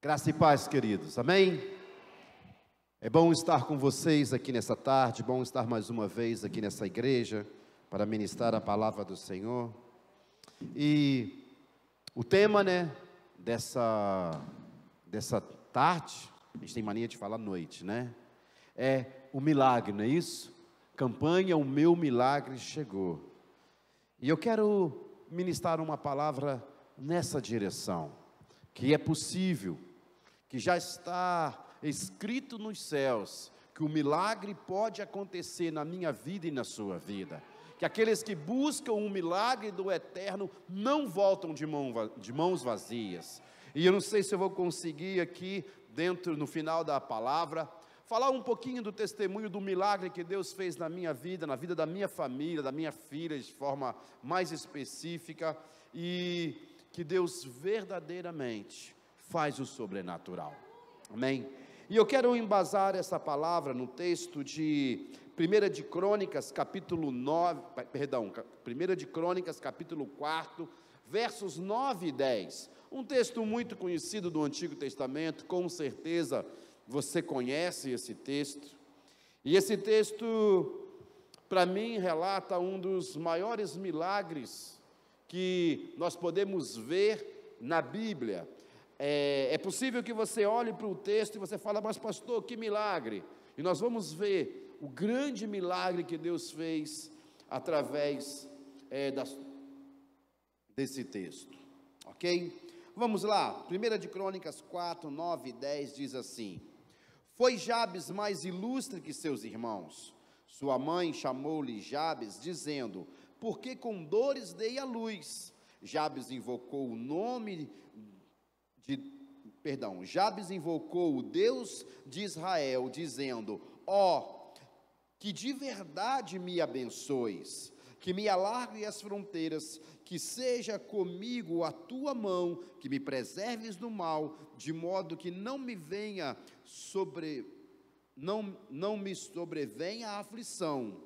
Graça e paz, queridos, amém? É bom estar com vocês aqui nessa tarde, bom estar mais uma vez aqui nessa igreja, para ministrar a palavra do Senhor. E o tema, dessa tarde, a gente tem mania de falar noite, é o milagre, não é isso? Campanha, o meu milagre chegou. E eu quero ministrar uma palavra nessa direção, que é possível, que já está escrito nos céus, que o milagre pode acontecer na minha vida e na sua vida, que aqueles que buscam o milagre do eterno não voltam de mãos vazias. E eu não sei se eu vou conseguir aqui, no final da palavra, falar um pouquinho do testemunho do milagre que Deus fez na minha vida, na vida da minha família, da minha filha, de forma mais específica, e que Deus verdadeiramente faz o sobrenatural, amém? E eu quero embasar essa palavra no texto de 1 de Crônicas, capítulo 4, versos 9 e 10, um texto muito conhecido do Antigo Testamento, com certeza você conhece esse texto, e esse texto, para mim, relata um dos maiores milagres que nós podemos ver na Bíblia. É possível que você olhe para o texto e você fala, mas pastor, que milagre? E nós vamos ver o grande milagre que Deus fez através desse texto, ok? Vamos lá, 1 de Crônicas 4, 9 e 10 diz assim: Foi Jabes mais ilustre que seus irmãos. Sua mãe chamou-lhe Jabes, dizendo, porque com dores dei à luz. Jabes invocou o Deus de Israel, dizendo, que de verdade me abençoes, que me alargue as fronteiras, que seja comigo a tua mão, que me preserves do mal, de modo que não me sobrevenha a aflição.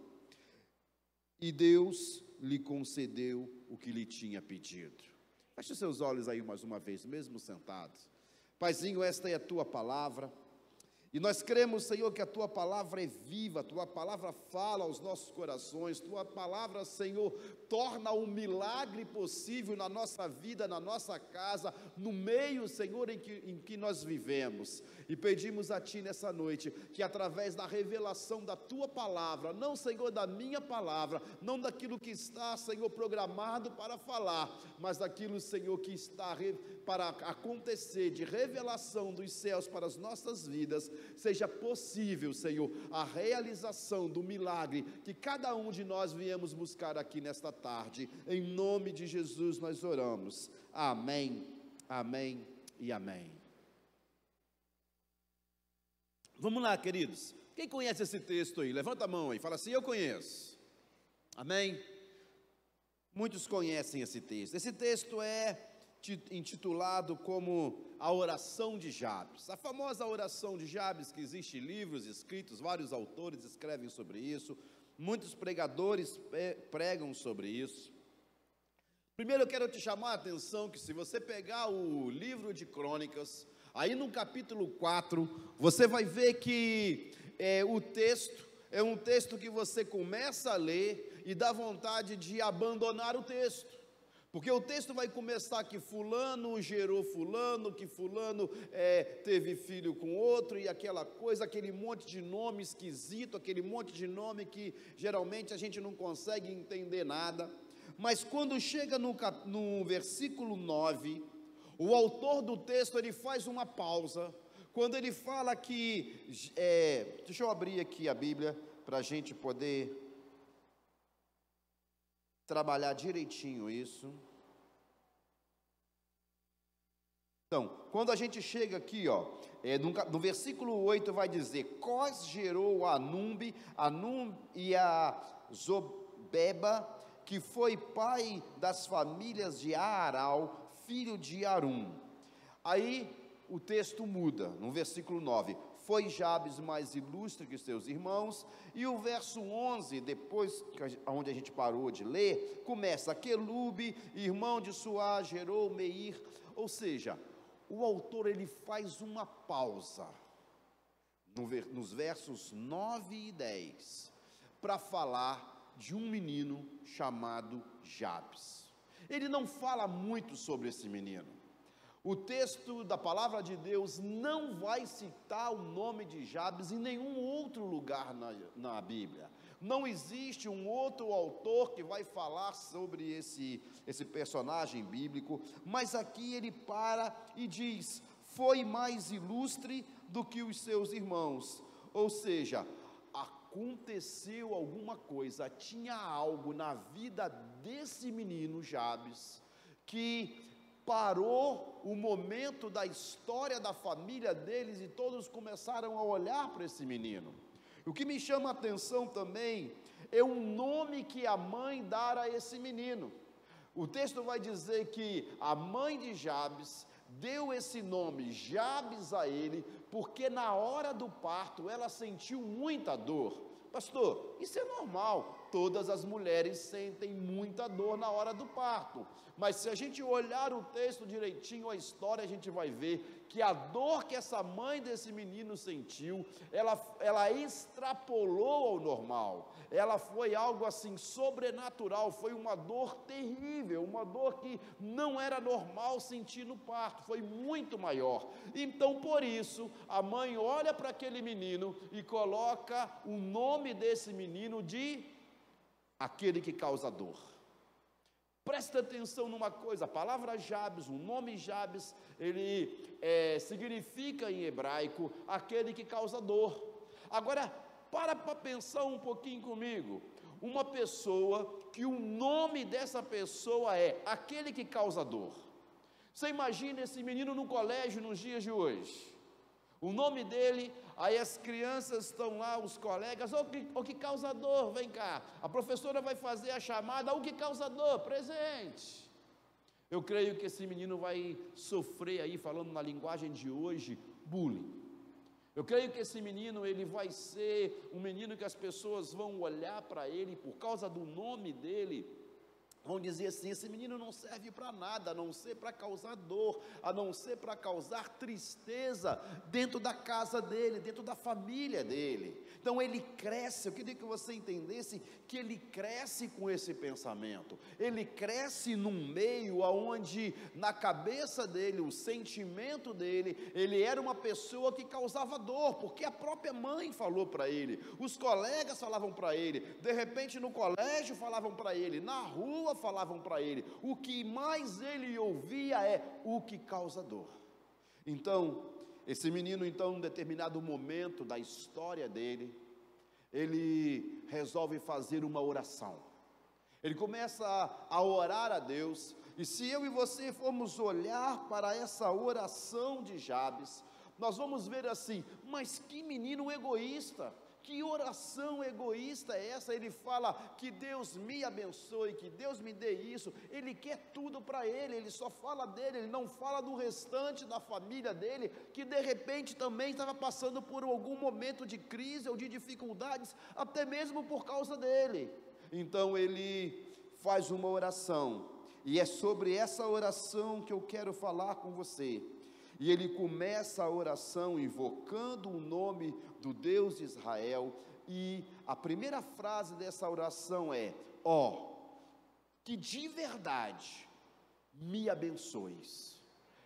E Deus lhe concedeu o que lhe tinha pedido. Feche os seus olhos aí mais uma vez, mesmo sentados. Paizinho, esta é a tua palavra, e nós cremos, Senhor, que a tua palavra é viva, a tua palavra fala aos nossos corações, tua palavra, Senhor, torna o milagre possível na nossa vida, na nossa casa, no meio, Senhor, em que nós vivemos. E pedimos a Ti nessa noite, que através da revelação da Tua palavra, não, Senhor, da minha palavra, não daquilo que está, Senhor, programado para falar, mas daquilo, Senhor, que está para acontecer, de revelação dos céus para as nossas vidas, seja possível, Senhor, a realização do milagre que cada um de nós viemos buscar aqui nesta tarde. Em nome de Jesus nós oramos. Amém, amém e amém. Vamos lá, queridos. Quem conhece esse texto aí? Levanta a mão aí, fala assim, eu conheço. Amém? Muitos conhecem esse texto. Esse texto é intitulado como a oração de Jabes, a famosa oração de Jabes, que existe livros escritos, vários autores escrevem sobre isso, muitos pregadores pregam sobre isso. Primeiro eu quero te chamar a atenção que se você pegar o livro de Crônicas, aí no capítulo 4, você vai ver que o texto é um texto que você começa a ler e dá vontade de abandonar o texto. Porque o texto vai começar que fulano gerou fulano, que fulano teve filho com outro, e aquela coisa, aquele monte de nome esquisito, aquele monte de nome que geralmente a gente não consegue entender nada. Mas quando chega no versículo 9, o autor do texto, ele faz uma pausa, quando ele fala que, deixa eu abrir aqui a Bíblia, para a gente poder trabalhar direitinho isso. Então, quando a gente chega aqui, no versículo 8 vai dizer, Cós gerou a Anum e a Zobeba, que foi pai das famílias de Aaral, filho de Arum. Aí o texto muda, no versículo 9, foi Jabes mais ilustre que seus irmãos, e o verso 11, depois, onde a gente parou de ler, começa, Quelube, irmão de Suá, gerou Meir, ou seja, o autor ele faz uma pausa nos versos 9 e 10 para falar de um menino chamado Jabes. Ele não fala muito sobre esse menino. O texto da palavra de Deus não vai citar o nome de Jabes em nenhum outro lugar na Bíblia. Não existe um outro autor que vai falar sobre esse personagem bíblico, mas aqui ele para e diz: foi mais ilustre do que os seus irmãos. Ou seja, aconteceu alguma coisa, tinha algo na vida desse menino Jabes que parou o momento da história da família deles e todos começaram a olhar para esse menino. O que me chama a atenção também é o nome que a mãe dá a esse menino. O texto vai dizer que a mãe de Jabes deu esse nome Jabes a ele, porque na hora do parto ela sentiu muita dor. Pastor, isso é normal, todas as mulheres sentem muita dor na hora do parto, mas se a gente olhar o texto direitinho, a história, a gente vai ver que a dor que essa mãe desse menino sentiu, ela extrapolou ao normal, ela foi algo assim sobrenatural, foi uma dor terrível, uma dor que não era normal sentir no parto, foi muito maior. Então por isso, a mãe olha para aquele menino e coloca o nome desse menino de aquele que causa dor. Presta atenção numa coisa, a palavra Jabes, o nome Jabes, ele significa em hebraico, aquele que causa dor. Agora, para pensar um pouquinho comigo, uma pessoa, que o nome dessa pessoa é aquele que causa dor. Você imagina esse menino no colégio nos dias de hoje, o nome dele, aí as crianças estão lá, os colegas, o que causa dor, vem cá, a professora vai fazer a chamada, o que causa dor, presente. Eu creio que esse menino vai sofrer aí, falando na linguagem de hoje, bullying. Eu creio que esse menino, ele vai ser um menino que as pessoas vão olhar para ele, por causa do nome dele, vão dizer assim, esse menino não serve para nada, a não ser para causar dor, a não ser para causar tristeza dentro da casa dele, dentro da família dele. Então ele cresce, eu queria que você entendesse que ele cresce com esse pensamento, ele cresce num meio onde na cabeça dele, o sentimento dele, ele era uma pessoa que causava dor, porque a própria mãe falou para ele, os colegas falavam para ele, de repente no colégio falavam para ele, na rua falavam para ele, o que mais ele ouvia é o que causa dor. Então, esse menino, então, em um determinado momento da história dele, ele resolve fazer uma oração, ele começa a orar a Deus, e se eu e você formos olhar para essa oração de Jabes, nós vamos ver assim, mas que menino egoísta, que oração egoísta é essa? Ele fala que Deus me abençoe, que Deus me dê isso, ele quer tudo para ele, ele só fala dele, ele não fala do restante da família dele, que de repente também estava passando por algum momento de crise ou de dificuldades, até mesmo por causa dele. Então ele faz uma oração, e é sobre essa oração que eu quero falar com você. E ele começa a oração invocando o nome do Deus de Israel, e a primeira frase dessa oração é: ó, que de verdade me abençoes.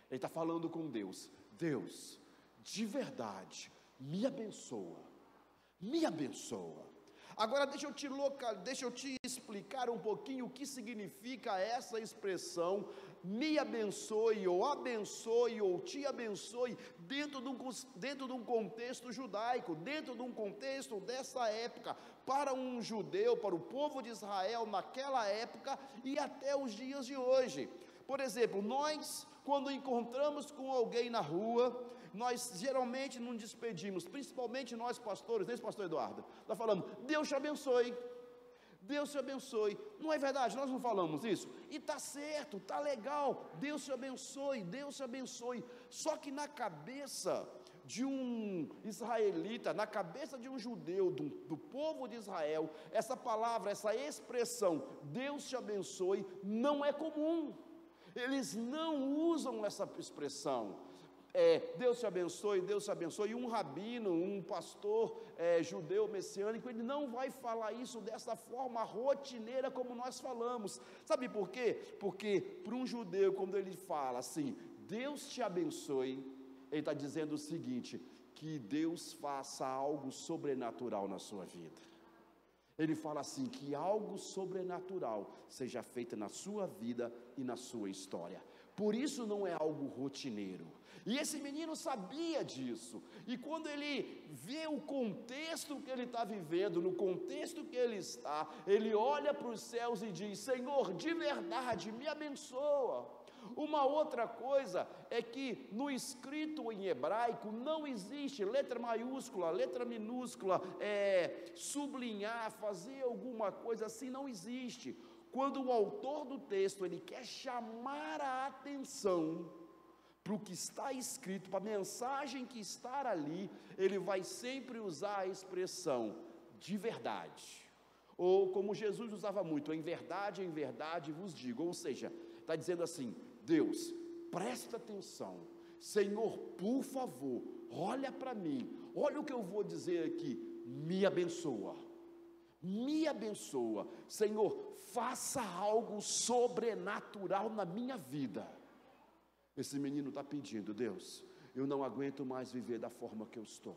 Ele está falando com Deus, Deus, de verdade, me abençoa, me abençoa. Agora deixa eu te explicar um pouquinho o que significa essa expressão, me abençoe, ou te abençoe, dentro de um contexto judaico, dentro de um contexto dessa época, para um judeu, para o povo de Israel naquela época e até os dias de hoje. Por exemplo, nós, quando encontramos com alguém na rua, nós geralmente nos despedimos, principalmente nós pastores, esse pastor Eduardo, nós falamos, Deus te abençoe, Deus te abençoe, não é verdade? Nós não falamos isso? E está certo, está legal, Deus te abençoe, Deus te abençoe, só que na cabeça de um israelita, na cabeça de um judeu, do povo de Israel, essa palavra, essa expressão, Deus te abençoe, não é comum, eles não usam essa expressão. Deus te abençoe, Deus te abençoe. E um rabino, um pastor judeu messiânico, ele não vai falar isso dessa forma rotineira como nós falamos. Sabe por quê? Porque para um judeu, quando ele fala assim, Deus te abençoe, ele está dizendo o seguinte, que Deus faça algo sobrenatural na sua vida. Ele fala assim, que algo sobrenatural seja feito na sua vida e na sua história. Por isso não é algo rotineiro. E esse menino sabia disso. E quando ele vê o contexto que ele está vivendo, no contexto que ele está, ele olha para os céus e diz, Senhor, de verdade, me abençoa. Uma outra coisa é que no escrito em hebraico não existe letra maiúscula, letra minúscula, sublinhar, fazer alguma coisa assim, não existe. Quando o autor do texto, ele quer chamar a atenção para o que está escrito, para a mensagem que está ali, ele vai sempre usar a expressão, de verdade. Ou como Jesus usava muito, em verdade vos digo. Ou seja, está dizendo assim, Deus, presta atenção, Senhor, por favor, olha para mim, olha o que eu vou dizer aqui, me abençoa, Senhor, faça algo sobrenatural na minha vida. Esse menino está pedindo, Deus, eu não aguento mais viver da forma que eu estou,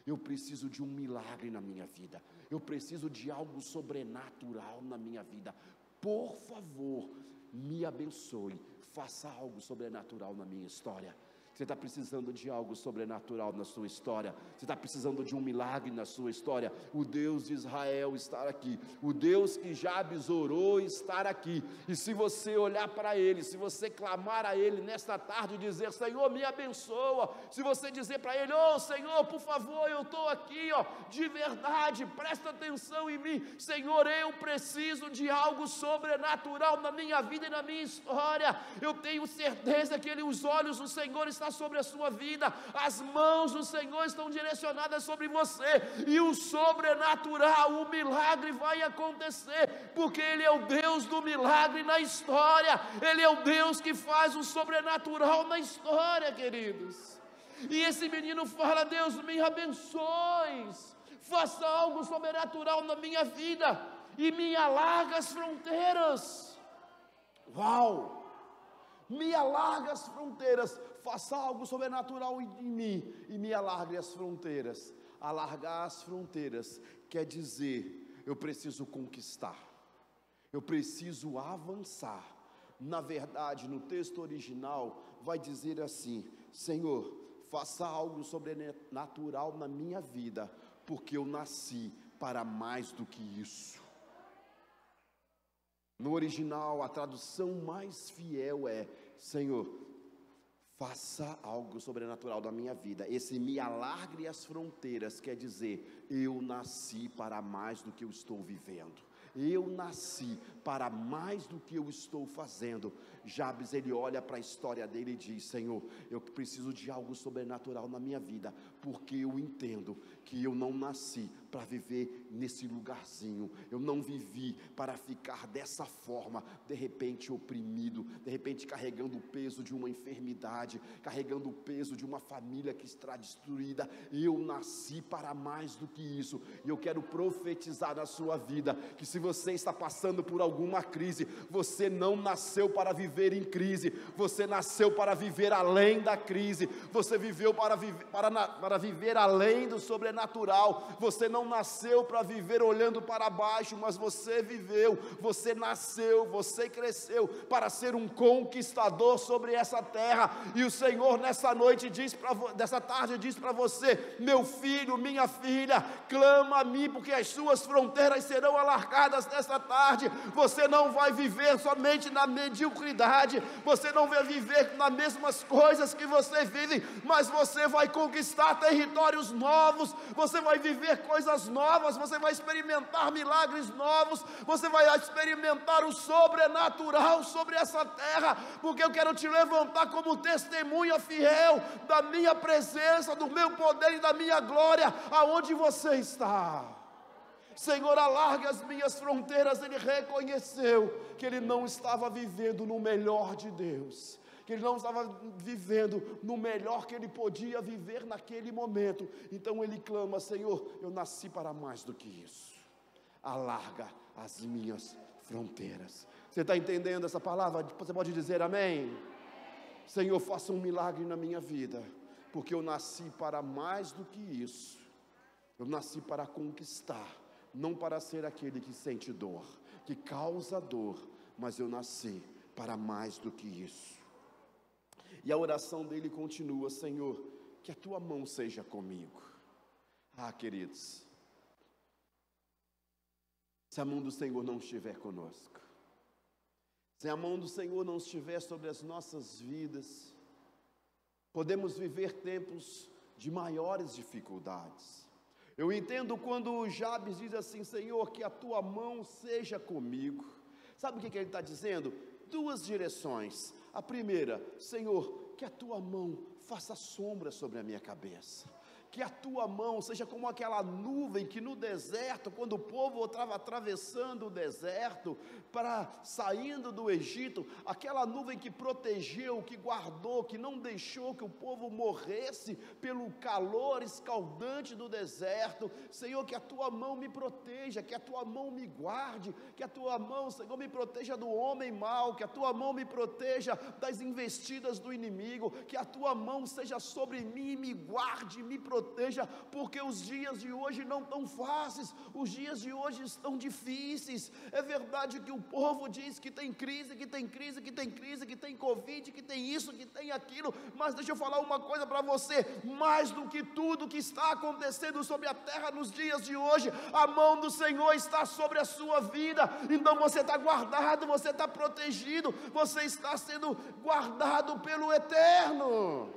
eu preciso de um milagre na minha vida, eu preciso de algo sobrenatural na minha vida, por favor, me abençoe, faça algo sobrenatural na minha história. Você está precisando de algo sobrenatural na sua história, você está precisando de um milagre na sua história, o Deus de Israel está aqui, o Deus que Jabes orou está aqui, e se você olhar para Ele, se você clamar a Ele nesta tarde e dizer, Senhor, me abençoa, se você dizer para Ele, Senhor, por favor, eu estou aqui, de verdade, presta atenção em mim, Senhor, eu preciso de algo sobrenatural na minha vida e na minha história, eu tenho certeza que os olhos do Senhor estão sobre a sua vida, as mãos do Senhor estão direcionadas sobre você, e o sobrenatural, o milagre vai acontecer, porque Ele é o Deus do milagre na história, Ele é o Deus que faz o sobrenatural na história, queridos. E esse menino fala, Deus, me abençoe, faça algo sobrenatural na minha vida, e me alarga as fronteiras. Uau! Me alarga as fronteiras, faça algo sobrenatural em mim, e me alargue as fronteiras. Alargar as fronteiras quer dizer, eu preciso conquistar, eu preciso avançar. Na verdade, no texto original, vai dizer assim, Senhor, faça algo sobrenatural na minha vida, porque eu nasci para mais do que isso. No original, a tradução mais fiel é, Senhor, faça algo sobrenatural da minha vida. Esse me alargue as fronteiras quer dizer, eu nasci para mais do que eu estou vivendo. Eu nasci para mais do que eu estou fazendo. Jabes, ele olha para a história dele e diz, Senhor, eu preciso de algo sobrenatural na minha vida, porque eu entendo que eu não nasci para viver nesse lugarzinho, eu não vivi para ficar dessa forma, de repente oprimido, de repente carregando o peso de uma enfermidade, carregando o peso de uma família que está destruída. Eu nasci para mais do que isso, e eu quero profetizar na sua vida, que se você está passando por alguma crise, você não nasceu para viver em crise, você nasceu para viver além da crise, você viveu para viver além do sobrenatural, você não nasceu para viver olhando para baixo, mas você viveu, você nasceu, você cresceu para ser um conquistador sobre essa terra. E o Senhor nessa noite dessa tarde diz para você, meu filho, minha filha, clama a mim, porque as suas fronteiras serão alargadas nessa tarde. Você não vai viver somente na mediocridade, você não vai viver nas mesmas coisas que você vive, mas você vai conquistar territórios novos, você vai viver coisas novas, você vai experimentar milagres novos, você vai experimentar o sobrenatural sobre essa terra, porque eu quero te levantar como testemunha fiel da minha presença, do meu poder e da minha glória, aonde você está. Senhor, alargue as minhas fronteiras. Ele reconheceu que ele não estava vivendo no melhor de Deus, que ele não estava vivendo no melhor que ele podia viver naquele momento. Então ele clama: Senhor, eu nasci para mais do que isso, alarga as minhas fronteiras. Você está entendendo essa palavra? Você pode dizer amém? Senhor, faça um milagre na minha vida, porque eu nasci para mais do que isso. Eu nasci para conquistar, não para ser aquele que sente dor, que causa dor, mas eu nasci para mais do que isso. E a oração dele continua: Senhor, que a tua mão seja comigo. Queridos, se a mão do Senhor não estiver conosco, se a mão do Senhor não estiver sobre as nossas vidas, podemos viver tempos de maiores dificuldades. Eu entendo quando Jabes diz assim: Senhor, que a tua mão seja comigo. Sabe o que ele está dizendo? Duas direções. A primeira: Senhor, que a tua mão faça sombra sobre a minha cabeça, que a tua mão seja como aquela nuvem que no deserto, quando o povo estava atravessando o deserto, saindo do Egito, aquela nuvem que protegeu, que guardou, que não deixou que o povo morresse pelo calor escaldante do deserto. Senhor, que a tua mão me proteja, que a tua mão me guarde, que a tua mão, Senhor, me proteja do homem mau, que a tua mão me proteja das investidas do inimigo, que a tua mão seja sobre mim, me guarde, me proteja, porque os dias de hoje não estão fáceis, os dias de hoje estão difíceis. É verdade que o povo diz que tem crise, que tem crise, que tem crise, que tem Covid, que tem isso, que tem aquilo, mas deixa eu falar uma coisa para você: mais do que tudo que está acontecendo sobre a terra nos dias de hoje, a mão do Senhor está sobre a sua vida. Então você está guardado, você está protegido, você está sendo guardado pelo Eterno.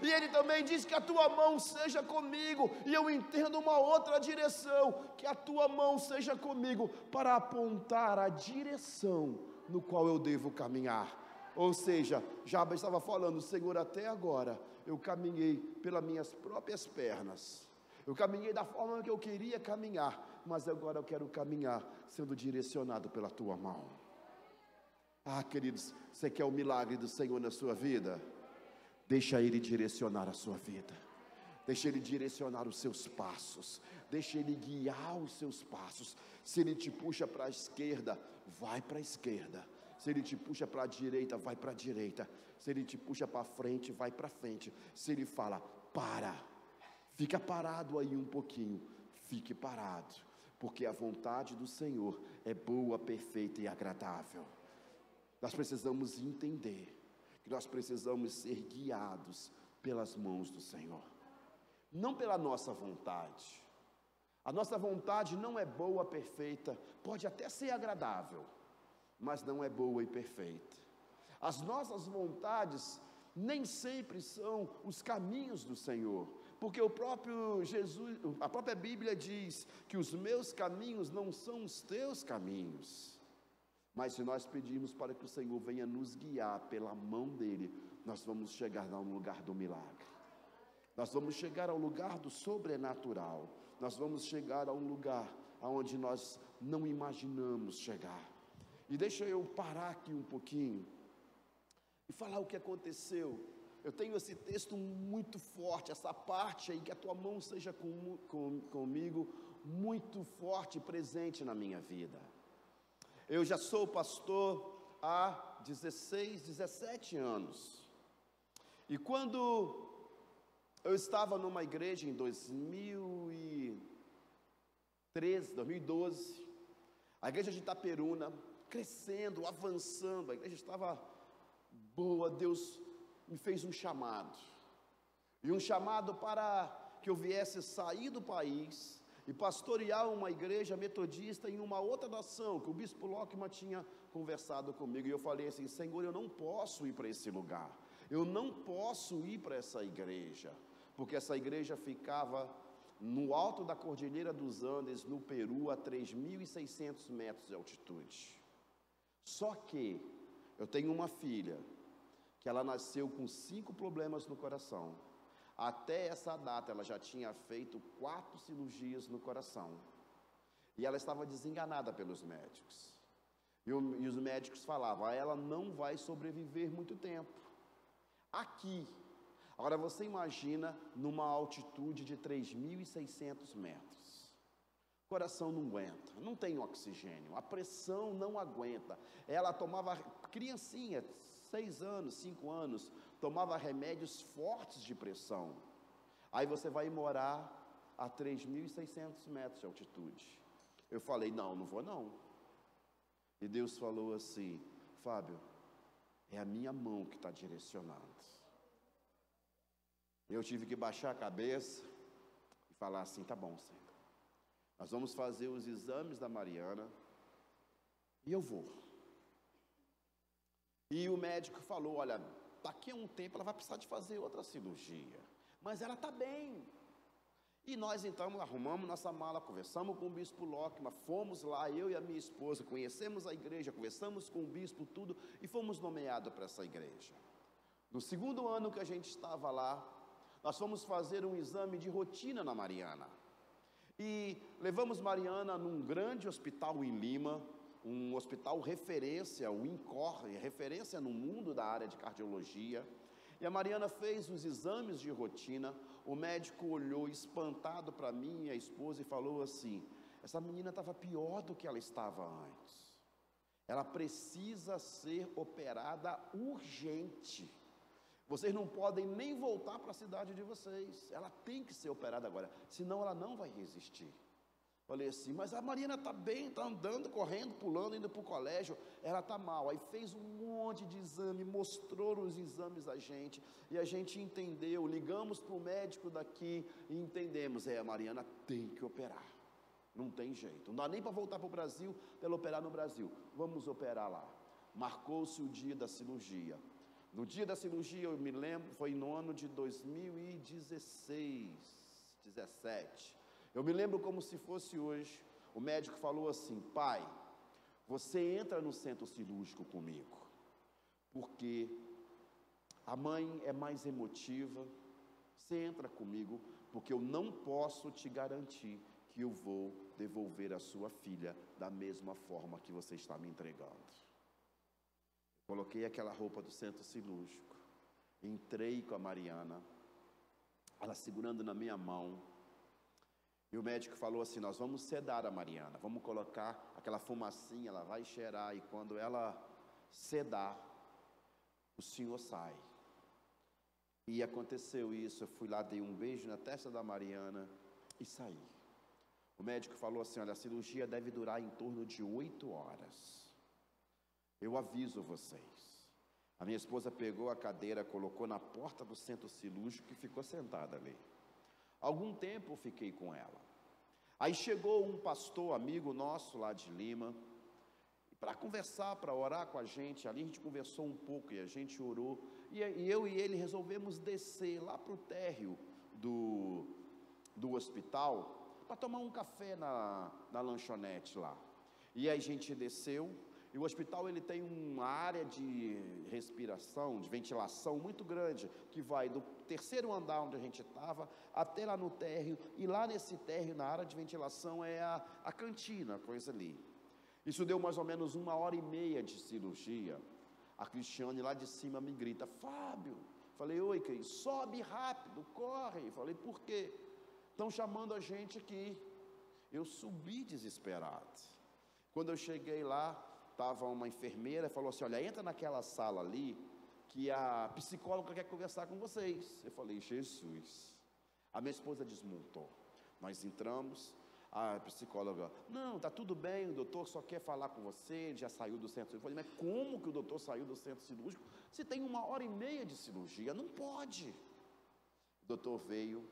E ele também diz que a tua mão seja comigo, e eu entendo uma outra direção: que a tua mão seja comigo para apontar a direção no qual eu devo caminhar. Ou seja, Jabes estava falando: Senhor, até agora eu caminhei pelas minhas próprias pernas, eu caminhei da forma que eu queria caminhar, mas agora eu quero caminhar sendo direcionado pela tua mão. Queridos, você quer o milagre do Senhor na sua vida? Deixa Ele direcionar a sua vida, deixa Ele direcionar os seus passos, deixa Ele guiar os seus passos. Se Ele te puxa para a esquerda, vai para a esquerda. Se Ele te puxa para a direita, vai para a direita. Se Ele te puxa para frente, vai para frente. Se Ele fala: para, fica parado aí um pouquinho, fique parado, porque a vontade do Senhor é boa, perfeita e agradável. Nós precisamos entender que nós precisamos ser guiados pelas mãos do Senhor, não pela nossa vontade. A nossa vontade não é boa, perfeita, pode até ser agradável, mas não é boa e perfeita. As nossas vontades nem sempre são os caminhos do Senhor, porque o próprio Jesus, a própria Bíblia diz que os meus caminhos não são os teus caminhos. Mas se nós pedirmos para que o Senhor venha nos guiar pela mão dEle, nós vamos chegar a um lugar do milagre, nós vamos chegar ao lugar do sobrenatural, nós vamos chegar a um lugar aonde nós não imaginamos chegar. E deixa eu parar aqui um pouquinho e falar o que aconteceu. Eu tenho esse texto muito forte, essa parte aí, que a tua mão seja comigo, muito forte e presente na minha vida. Eu já sou pastor há 16, 17 anos. E quando eu estava numa igreja em 2012, a igreja de Itaperuna, crescendo, avançando, a igreja estava boa, Deus me fez um chamado. E um chamado para que eu viesse sair do país e pastorear uma igreja metodista em uma outra nação, que o bispo Lockman tinha conversado comigo, e eu falei assim: Senhor, eu não posso ir para esse lugar, eu não posso ir para essa igreja, porque essa igreja ficava no alto da Cordilheira dos Andes, no Peru, a 3.600 metros de altitude. Só que eu tenho uma filha, que ela nasceu com 5 problemas no coração. Até essa data ela já tinha feito 4 cirurgias no coração, e ela estava desenganada pelos médicos. E os médicos falavam, ela não vai sobreviver muito tempo. Aqui. Agora você imagina numa altitude de 3.600 metros. O coração não aguenta, não tem oxigênio, a pressão não aguenta. Ela tomava, criancinha, 6 anos, 5 anos, tomava remédios fortes de pressão. Aí você vai morar a 3.600 metros de altitude. Eu falei, não vou não. E Deus falou assim, Fábio, é a minha mão que está direcionando. Eu tive que baixar a cabeça e falar assim, tá bom, Senhor. Nós vamos fazer os exames da Mariana e eu vou. E o médico falou, olha, daqui a um tempo ela vai precisar de fazer outra cirurgia, mas ela está bem. E nós então arrumamos nossa mala, conversamos com o bispo Lockman, fomos lá, eu e a minha esposa, conhecemos a igreja, conversamos com o bispo, tudo, e fomos nomeados para essa igreja. No segundo ano que a gente estava lá, nós fomos fazer um exame de rotina na Mariana. E levamos Mariana num grande hospital em Lima, um hospital referência, o INCOR, referência no mundo da área de cardiologia. E a Mariana fez os exames de rotina, o médico olhou espantado para mim e a esposa e falou assim, essa menina estava pior do que ela estava antes. Ela precisa ser operada urgente. Vocês não podem nem voltar para a cidade de vocês. Ela tem que ser operada agora, senão ela não vai resistir. Falei assim, mas a Mariana está bem, está andando, correndo, pulando, indo para o colégio. Ela está mal. Aí fez um monte de exame, mostrou os exames a gente. E a gente entendeu, ligamos para o médico daqui e entendemos. A Mariana tem que operar. Não tem jeito. Não dá nem para voltar para o Brasil, para ela operar no Brasil. Vamos operar lá. Marcou-se o dia da cirurgia. No dia da cirurgia, eu me lembro, foi no ano de 2016, 17. Eu me lembro como se fosse hoje. O médico falou assim, pai, você entra no centro cirúrgico comigo, porque a mãe é mais emotiva, você entra comigo, porque eu não posso te garantir que eu vou devolver a sua filha da mesma forma que você está me entregando. Coloquei aquela roupa do centro cirúrgico, entrei com a Mariana, ela segurando na minha mão, e o médico falou assim, nós vamos sedar a Mariana, vamos colocar aquela fumacinha, ela vai cheirar, e quando ela sedar, o senhor sai. E aconteceu isso, eu fui lá, dei um beijo na testa da Mariana, e saí. O médico falou assim, olha, a cirurgia deve durar em torno de 8 horas. Eu aviso vocês. A minha esposa pegou a cadeira, colocou na porta do centro cirúrgico e ficou sentada ali. Algum tempo eu fiquei com ela. Aí chegou um pastor, amigo nosso lá de Lima, para conversar, para orar com a gente. Ali a gente conversou um pouco e a gente orou. E eu e ele resolvemos descer lá para o térreo do hospital para tomar um café na lanchonete lá. E aí a gente desceu. E o hospital ele tem uma área de respiração, de ventilação muito grande, que vai do terceiro andar onde a gente estava, até lá no térreo, e lá nesse térreo, na área de ventilação, é a cantina, coisa ali. Isso deu mais ou menos 1h30 de cirurgia. A Cristiane lá de cima me grita, Fábio, falei, oi Cris, sobe rápido, corre. Falei, por quê? Estão chamando a gente aqui. Eu subi desesperado. Quando eu cheguei lá, estava uma enfermeira e falou assim, olha, entra naquela sala ali, que a psicóloga quer conversar com vocês. Eu falei, Jesus. A minha esposa desmontou. Nós entramos, a psicóloga, não, está tudo bem, o doutor só quer falar com você, ele já saiu do centro cirúrgico. Eu falei, mas como que o doutor saiu do centro cirúrgico? Se tem 1h30 de cirurgia, não pode. O doutor veio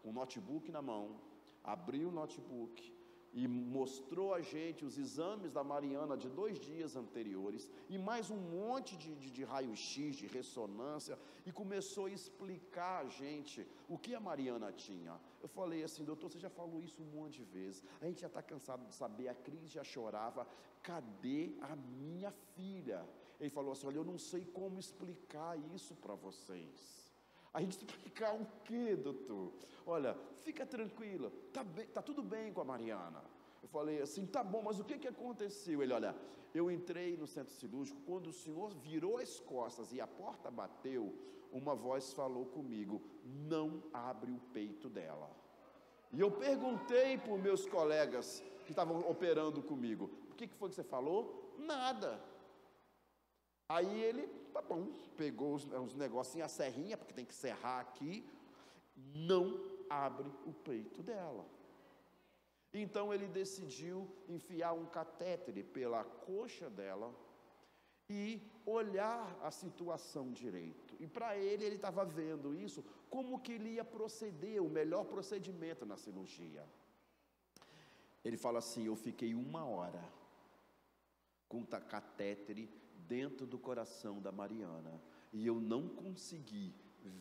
com o notebook na mão, abriu o notebook, e mostrou a gente os exames da Mariana de 2 dias anteriores, e mais um monte de raio-x, de ressonância, e começou a explicar a gente o que a Mariana tinha. Eu falei assim, doutor, você já falou isso um monte de vezes, a gente já está cansado de saber, a Cris já chorava, cadê a minha filha? Ele falou assim, olha, eu não sei como explicar isso para vocês. A gente explicar o quê, doutor? Olha, fica tranquila, tá tudo bem com a Mariana. Eu falei assim, tá bom, mas o que aconteceu? Ele, olha, eu entrei no centro cirúrgico, quando o senhor virou as costas e a porta bateu, uma voz falou comigo, não abre o peito dela. E eu perguntei para os meus colegas que estavam operando comigo, o que foi que você falou? Nada. Aí ele, tá bom, pegou os negocinhos, a serrinha, porque tem que serrar aqui, não abre o peito dela. Então ele decidiu enfiar um catétere pela coxa dela e olhar a situação direito. E para ele estava vendo isso, como que ele ia proceder, o melhor procedimento na cirurgia. Ele fala assim, eu fiquei 1 hora com o catétere dentro do coração da Mariana, e eu não consegui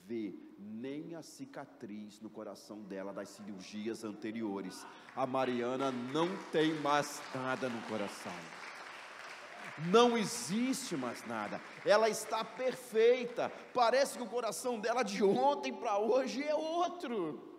ver nem a cicatriz no coração dela das cirurgias anteriores. A Mariana não tem mais nada no coração, não existe mais nada, ela está perfeita, parece que o coração dela de ontem para hoje é outro.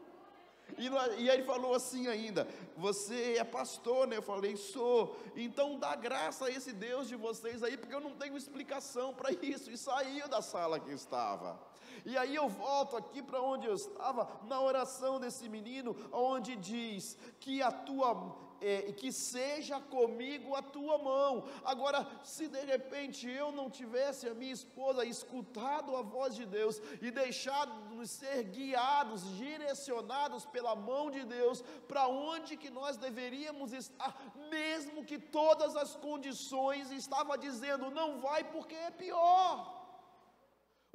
E aí ele falou assim ainda, você é pastor, né? Eu falei, sou, então dá graça a esse Deus de vocês aí, porque eu não tenho explicação para isso, e saiu da sala que estava. E aí eu volto aqui para onde eu estava, na oração desse menino, onde diz, que seja comigo a tua mão. Agora, se de repente eu não tivesse a minha esposa escutado a voz de Deus, e deixado-nos ser guiados, direcionados pela mão de Deus, para onde que nós deveríamos estar, mesmo que todas as condições estavam dizendo, não vai porque é pior.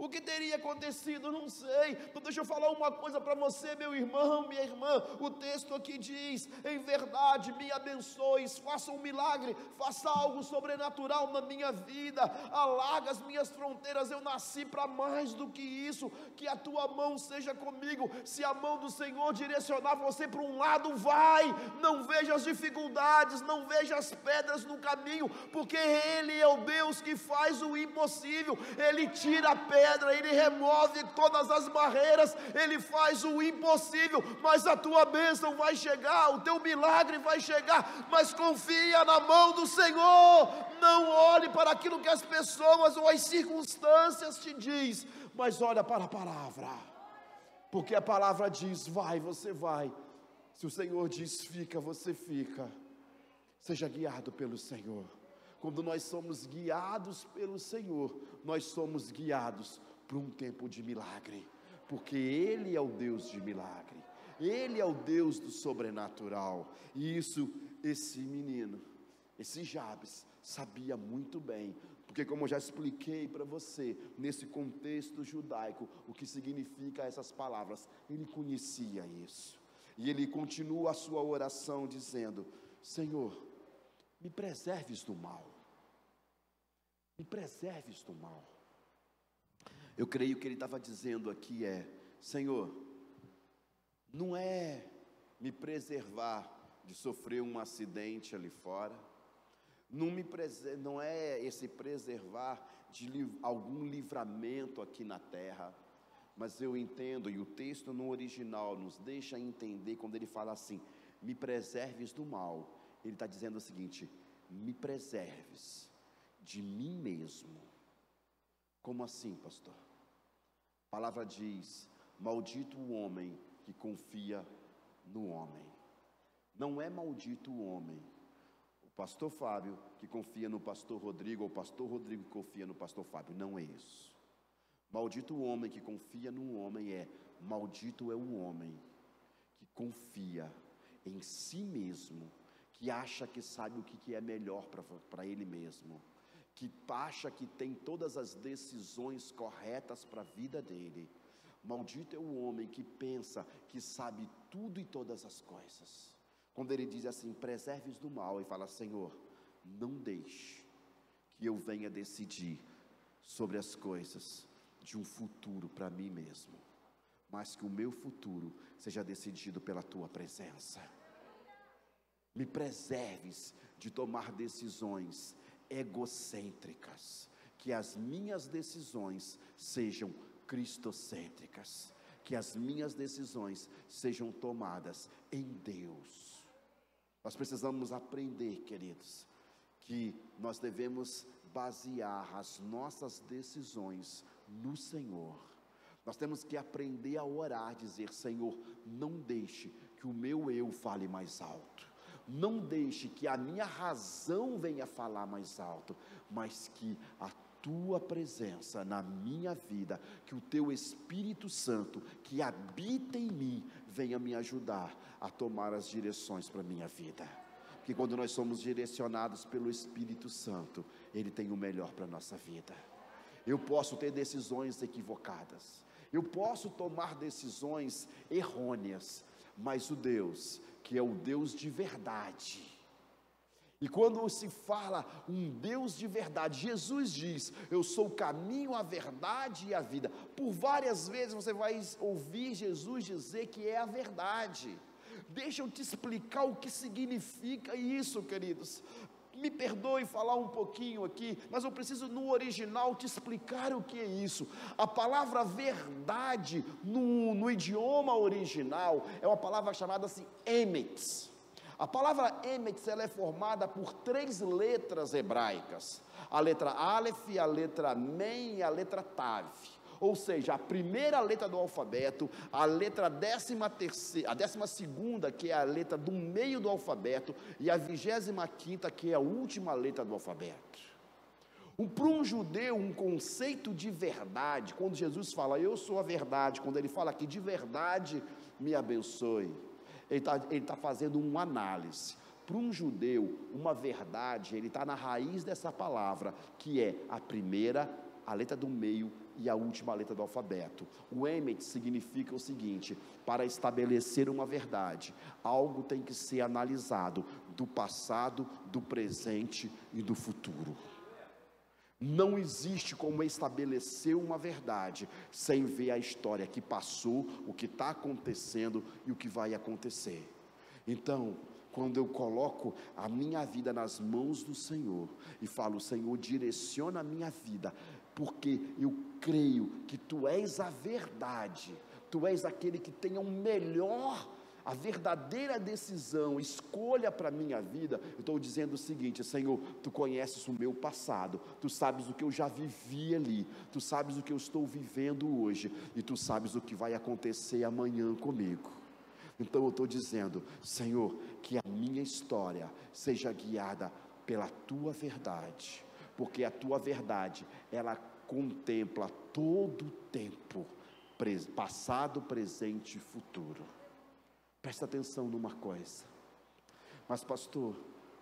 O que teria acontecido, não sei. Então deixa eu falar uma coisa para você, meu irmão, minha irmã. O texto aqui diz, em verdade me abençoes, faça um milagre, faça algo sobrenatural na minha vida, alarga as minhas fronteiras, eu nasci para mais do que isso, que a tua mão seja comigo. Se a mão do Senhor direcionar você para um lado, vai, não veja as dificuldades, não veja as pedras no caminho, porque Ele é o Deus que faz o impossível, Ele tira a pedra, Ele remove todas as barreiras, Ele faz o impossível, mas a tua bênção vai chegar, o teu milagre vai chegar, mas confia na mão do Senhor, não olhe para aquilo que as pessoas ou as circunstâncias te diz, mas olha para a palavra, porque a palavra diz, vai, você vai, se o Senhor diz fica, você fica, seja guiado pelo Senhor. Quando nós somos guiados pelo Senhor, nós somos guiados para um tempo de milagre, porque Ele é o Deus de milagre, Ele é o Deus do sobrenatural, e isso, esse menino, esse Jabes, sabia muito bem, porque como eu já expliquei para você, nesse contexto judaico, o que significa essas palavras, ele conhecia isso, e ele continua a sua oração dizendo, Senhor, me preserves do mal, me preserves do mal. Eu creio que ele estava dizendo aqui Senhor, não é me preservar de sofrer um acidente ali fora, não é esse preservar de algum livramento aqui na terra, mas eu entendo, e o texto no original nos deixa entender, quando ele fala assim, me preserves do mal, ele está dizendo o seguinte, me preserves de mim mesmo. Como assim, pastor? A palavra diz, maldito o homem que confia no homem. Não é maldito o homem, o pastor Fábio que confia no pastor Rodrigo, ou o pastor Rodrigo que confia no pastor Fábio, não é isso. Maldito o homem que confia no homem maldito é o homem que confia em si mesmo, que acha que sabe o que é melhor para ele mesmo, que acha que tem todas as decisões corretas para a vida dele. Maldito é o homem que pensa que sabe tudo e todas as coisas. Quando ele diz assim, preserves do mal, e fala, Senhor, não deixe que eu venha decidir sobre as coisas de um futuro para mim mesmo, mas que o meu futuro seja decidido pela tua presença. Me preserves de tomar decisões egocêntricas, que as minhas decisões sejam cristocêntricas, que as minhas decisões sejam tomadas em Deus. Nós precisamos aprender, queridos, que nós devemos basear as nossas decisões no Senhor. Nós temos que aprender a orar, dizer: Senhor, não deixe que o meu eu fale mais alto, não deixe que a minha razão venha falar mais alto, mas que a tua presença na minha vida, que o teu Espírito Santo que habita em mim, venha me ajudar a tomar as direções para a minha vida. Porque quando nós somos direcionados pelo Espírito Santo, Ele tem o melhor para a nossa vida. Eu posso ter decisões equivocadas, eu posso tomar decisões errôneas, mas o Deus, que é o Deus de verdade, e quando se fala um Deus de verdade, Jesus diz: eu sou o caminho, a verdade e a vida. Por várias vezes você vai ouvir Jesus dizer que é a verdade. Deixa eu te explicar o que significa isso, queridos. Me perdoe falar um pouquinho aqui, mas eu preciso no original te explicar o que é isso. A palavra verdade no idioma original é uma palavra chamada assim emet. A palavra emet, ela é formada por 3 letras hebraicas: a letra Aleph, a letra Mem e a letra Tav. Ou seja, a primeira letra do alfabeto, a letra 13ª, a 12ª, que é a letra do meio do alfabeto, e a 25ª, que é a última letra do alfabeto. Para um judeu, um conceito de verdade, quando Jesus fala: eu sou a verdade, quando ele fala aqui de verdade, me abençoe, ele está fazendo uma análise. Para um judeu, uma verdade, ele está na raiz dessa palavra, que é a primeira, a letra do meio e a última letra do alfabeto. O emet significa o seguinte: para estabelecer uma verdade, algo tem que ser analisado do passado, do presente e do futuro. Não existe como estabelecer uma verdade sem ver a história que passou, o que está acontecendo e o que vai acontecer. Então, quando eu coloco a minha vida nas mãos do Senhor e falo: Senhor, direciona a minha vida, porque eu creio que Tu és a verdade, Tu és aquele que tem o melhor, a verdadeira decisão, escolha para a minha vida. Eu estou dizendo o seguinte: Senhor, Tu conheces o meu passado, Tu sabes o que eu já vivi ali, Tu sabes o que eu estou vivendo hoje, e Tu sabes o que vai acontecer amanhã comigo. Então eu estou dizendo: Senhor, que a minha história seja guiada pela Tua verdade, porque a Tua verdade, ela contempla todo o tempo, passado, presente e futuro. Presta atenção numa coisa: mas pastor,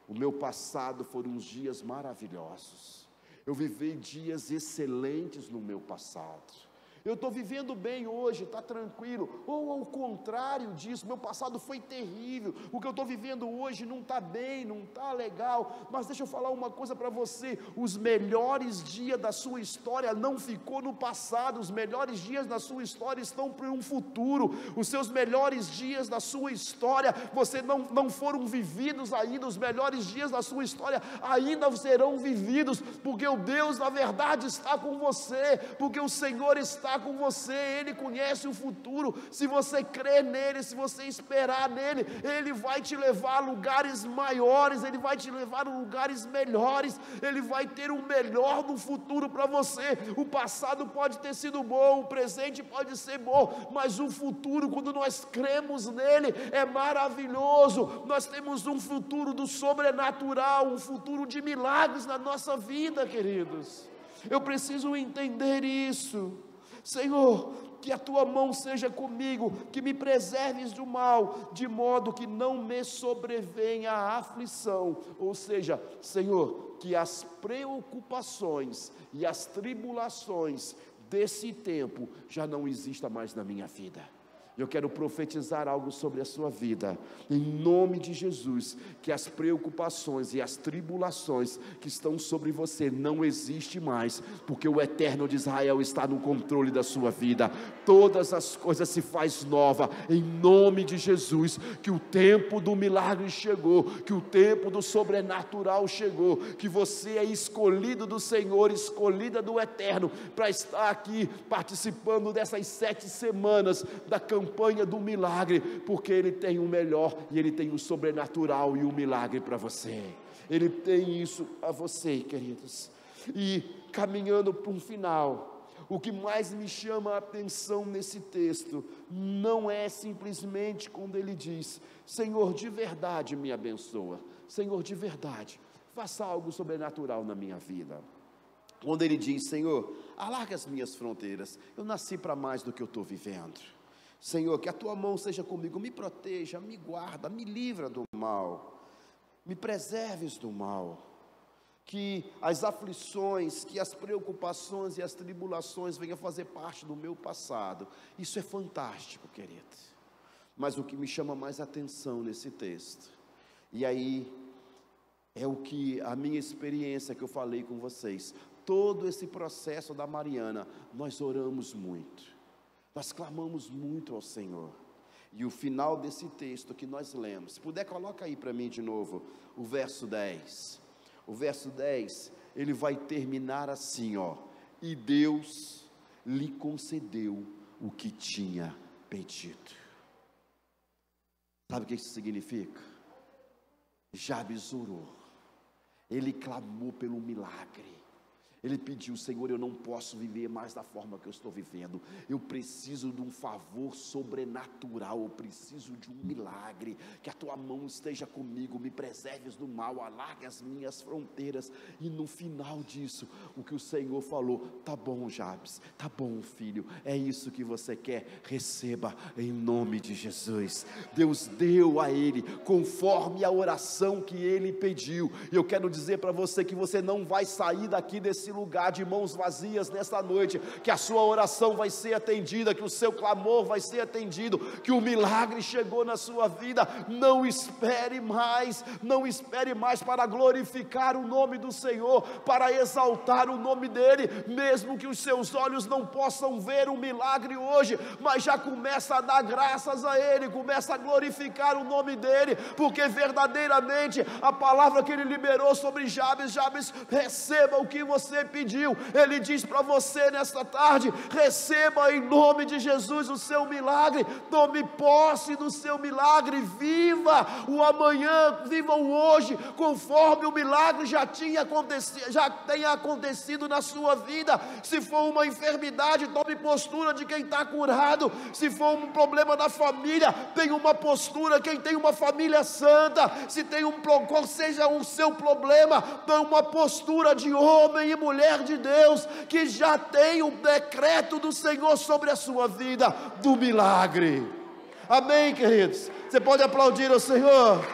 o meu passado foram uns dias maravilhosos, eu vivi dias excelentes no meu passado, eu estou vivendo bem hoje, está tranquilo. Ou ao contrário disso, meu passado foi terrível, o que eu estou vivendo hoje não está bem, não está legal. Mas deixa eu falar uma coisa para você: os melhores dias da sua história não ficou no passado, os melhores dias da sua história estão para um futuro. Os seus melhores dias da sua história, você não foram vividos ainda, os melhores dias da sua história ainda serão vividos, porque o Deus da verdade está com você, porque o Senhor está com você, Ele conhece o futuro. Se você crer nele, se você esperar nele, Ele vai te levar a lugares maiores, Ele vai te levar a lugares melhores, Ele vai ter o melhor do futuro para você. O passado pode ter sido bom, o presente pode ser bom, mas o futuro, quando nós cremos nele, é maravilhoso. Nós temos um futuro do sobrenatural, um futuro de milagres na nossa vida, queridos. Eu preciso entender isso. Senhor, que a Tua mão seja comigo, que me preserves do mal, de modo que não me sobrevenha a aflição. Ou seja, Senhor, que as preocupações e as tribulações desse tempo já não existam mais na minha vida. Eu quero profetizar algo sobre a sua vida, em nome de Jesus, que as preocupações e as tribulações que estão sobre você não existem mais, porque o Eterno de Israel está no controle da sua vida. Todas as coisas se faz nova, em nome de Jesus. Que o tempo do milagre chegou, que o tempo do sobrenatural chegou, que você é escolhido do Senhor, escolhida do Eterno, para estar aqui participando dessas 7 semanas da campanha campanha do milagre, porque Ele tem o melhor, e Ele tem o sobrenatural e o milagre para você. Ele tem isso a você, queridos. E caminhando para um final, o que mais me chama a atenção nesse texto, não é simplesmente quando ele diz: Senhor, de verdade me abençoa, Senhor, de verdade, faça algo sobrenatural na minha vida. Quando ele diz: Senhor, alarga as minhas fronteiras, eu nasci para mais do que eu estou vivendo. Senhor, que a tua mão seja comigo, me proteja, me guarda, me livra do mal, me preserves do mal. Que as aflições, que as preocupações e as tribulações venham fazer parte do meu passado. Isso é fantástico, querido. Mas o que me chama mais atenção nesse texto, e aí é o que a minha experiência que eu falei com vocês, todo esse processo da Mariana, nós oramos muito, nós clamamos muito ao Senhor. E o final desse texto que nós lemos, se puder coloca aí para mim de novo, o verso 10. O verso 10, ele vai terminar assim, ó: e Deus lhe concedeu o que tinha pedido. Sabe o que isso significa? Jabes orou, ele clamou pelo milagre. Ele pediu: Senhor, eu não posso viver mais da forma que eu estou vivendo, eu preciso de um favor sobrenatural, eu preciso de um milagre, que a tua mão esteja comigo, me preserves do mal, alargue as minhas fronteiras. E no final disso, o que o Senhor falou: tá bom, Jabes, tá bom, filho, é isso que você quer, receba em nome de Jesus. Deus deu a ele, conforme a oração que ele pediu. E eu quero dizer para você que você não vai sair daqui desse lugar de mãos vazias nesta noite, que a sua oração vai ser atendida, que o seu clamor vai ser atendido, que o milagre chegou na sua vida. Não espere mais, não espere mais para glorificar o nome do Senhor, para exaltar o nome dEle, mesmo que os seus olhos não possam ver o milagre hoje, mas já começa a dar graças a Ele, começa a glorificar o nome dEle, porque verdadeiramente a palavra que Ele liberou sobre Jabes: Jabes, receba o que você pediu. Ele diz para você nesta tarde: receba em nome de Jesus o seu milagre, tome posse do seu milagre, viva o amanhã, viva o hoje, conforme o milagre já tenha acontecido na sua vida. Se for uma enfermidade, tome postura de quem está curado. Se for um problema da família, tenha uma postura quem tem uma família santa. Se tem qual seja o seu problema, tenha uma postura de homem e mulher de Deus, que já tem o decreto do Senhor sobre a sua vida, do milagre. Amém, queridos? Você pode aplaudir ao Senhor.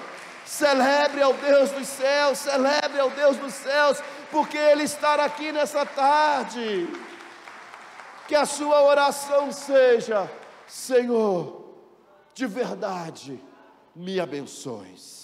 Celebre ao Deus dos céus, celebre ao Deus dos céus, porque Ele está aqui nessa tarde. Que a sua oração seja: Senhor, de verdade me abençoes.